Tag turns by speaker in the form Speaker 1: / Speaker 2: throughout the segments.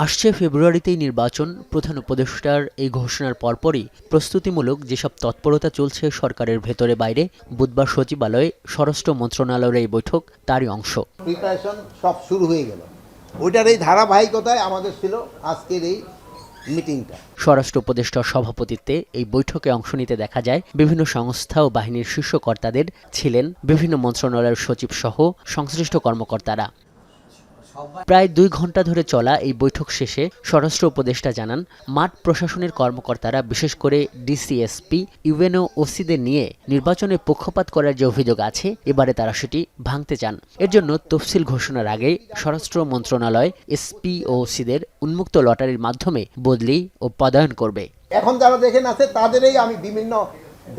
Speaker 1: আসছে ফেব্রুয়ারিতেই নির্বাচন। প্রধান উপদেষ্টার এই ঘোষণার পরপরই প্রস্তুতিমূলক যেসব তৎপরতা চলছে সরকারের ভেতরে বাইরে, বুধবার সচিবালয়ে স্বরাষ্ট্র মন্ত্রণালয়ের এই বৈঠক তারই অংশ।
Speaker 2: প্রিপারেশন সব শুরু হয়ে গেল, ওইটার এই ধারাবাহিকতায় আমাদের ছিল আজকের এই মিটিংটা।
Speaker 1: স্বরাষ্ট্র উপদেষ্টার সভাপতিত্বে এই বৈঠকে অংশ নিতে দেখা যায় বিভিন্ন সংস্থা ও বাহিনীর শীর্ষ কর্তাদের, ছিলেন বিভিন্ন মন্ত্রণালয়ের সচিব সহ সংশ্লিষ্ট কর্মকর্তারা। প্রায় 2 ঘণ্টা ধরে চলা এই বৈঠক শেষে স্বরাষ্ট্র উপদেষ্টা জানান, মাঠ প্রশাসনের কর্মকর্তারা বিশেষ করে ডিসিএসপি, ইউএনও, ওসিদের নিয়ে নির্বাচনে পক্ষপাত করার যে অভিযোগ আছে, এবারে তারা সেটি ভাঙতে চান। এর জন্য তফসিল ঘোষণার আগে স্বরাষ্ট্র মন্ত্রণালয় এসপি ও ওসিদের উন্মুক্ত লটারির মাধ্যমে বদলি ও পদায়ন করবে।
Speaker 2: এখন যারা দেখেন আছে তাদেরই আমি বিভিন্ন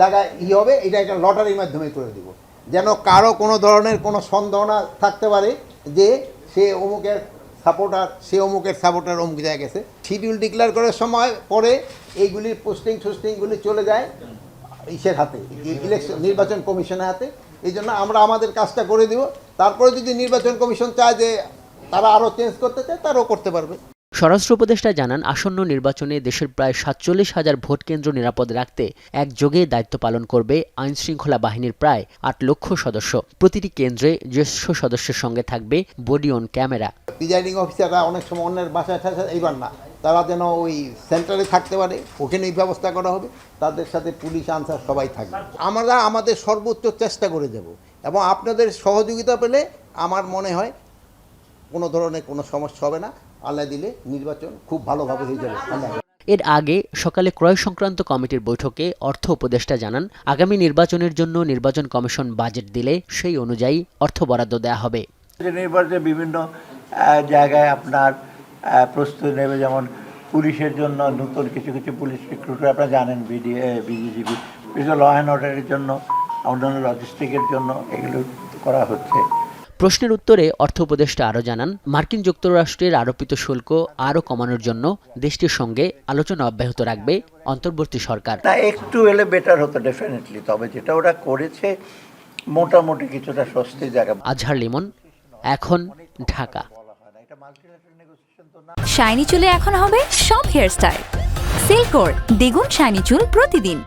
Speaker 2: জায়গায় হবে, এটা একটা লটারির মাধ্যমে করে দিব, যেন কারো কোনো ধরনের কোনো সন্দেহ না থাকতে পারে যে সে অমুকের সাপোর্টার, সে অমুকের সাপোর্টার অমুক জায়গায় গেছে। শিডিউল ডিক্লেয়ার করার সময় পরে এইগুলির পোস্টিংগুলি চলে যায় ইসের হাতে, ইলেকশন নির্বাচন কমিশনের হাতে। এই জন্য আমরা আমাদের কাজটা করে দিব, তারপরে যদি নির্বাচন কমিশন চায় যে তারা আরও চেঞ্জ করতে চায়, তারাও করতে পারবে।
Speaker 1: স্বরাষ্ট্র উপদেষ্টা জানান, আসন্ন নির্বাচনে দেশের প্রায় 47,000 ভোট কেন্দ্র নিরাপদ রাখতে একযোগে দায়িত্ব পালন করবে আইনশৃঙ্খলা বাহিনীর প্রায় 8 লক্ষ সদস্য। প্রতিটি কেন্দ্রে জ্যেষ্ঠ সদস্যের সঙ্গে থাকবে বডি অন ক্যামেরা।
Speaker 2: প্রিজাইডিং অফিসাররা অনেক সময় অন্যের বাসায় এইবার না, তারা যেন ওই সেন্টারে থাকতে পারে, ওখানে এই ব্যবস্থা করা হবে, তাদের সাথে পুলিশ আনসার সবাই থাকবে। আমরা আমাদের সর্বোচ্চ চেষ্টা করে দেব এবং আপনাদের সহযোগিতা পেলে আমার মনে হয় কোনো ধরনের কোনো সমস্যা হবে না। আল্লাহ দিলে নির্বাচন খুব ভালোভাবে হয়ে যাবে।
Speaker 1: এর আগে সকালে ক্রয় সংক্রান্ত কমিটির বৈঠকে অর্থ উপদেষ্টা জানান, আগামী নির্বাচনের জন্য নির্বাচন কমিশন বাজেট দিলে সেই অনুযায়ী অর্থ বরাদ্দ দেওয়া হবে।
Speaker 3: নির্বাচনে বিভিন্ন জায়গায় আপনার প্রস্তুতি নেবে, যেমন পুলিশের জন্য নতুন কিছু কিছু পুলিশ রিক্রুটার আপনারা জানেন, বিজিবি, বিভিন্ন ল অ্যান্ড অর্ডারের জন্য, অন্যান্য লজিস্টিকের জন্য এগুলো করা হচ্ছে।
Speaker 1: প্রশ্নের উত্তরে অর্থ উপদেষ্টা আরও জানান, মার্কিন যুক্তরাষ্ট্রের আরোপিত শুল্ক আরও কমানোর জন্য দেশটির সঙ্গে আলোচনা অব্যাহত রাখবে অন্তর্বর্তী সরকার।
Speaker 3: না, একটু এলে বেটার হতো ডেফিনেটলি, তবে যেটা ওরা করেছে মোটামুটি কিছুটা স্বস্তির জায়গা।
Speaker 1: আজহার লিমন, এখন, ঢাকা।
Speaker 4: শাইনি চুলে এখন হবে সব হেয়ারস্টাইল। সিল্কোর দ্বিগুণ শাইনি চুল প্রতিদিন।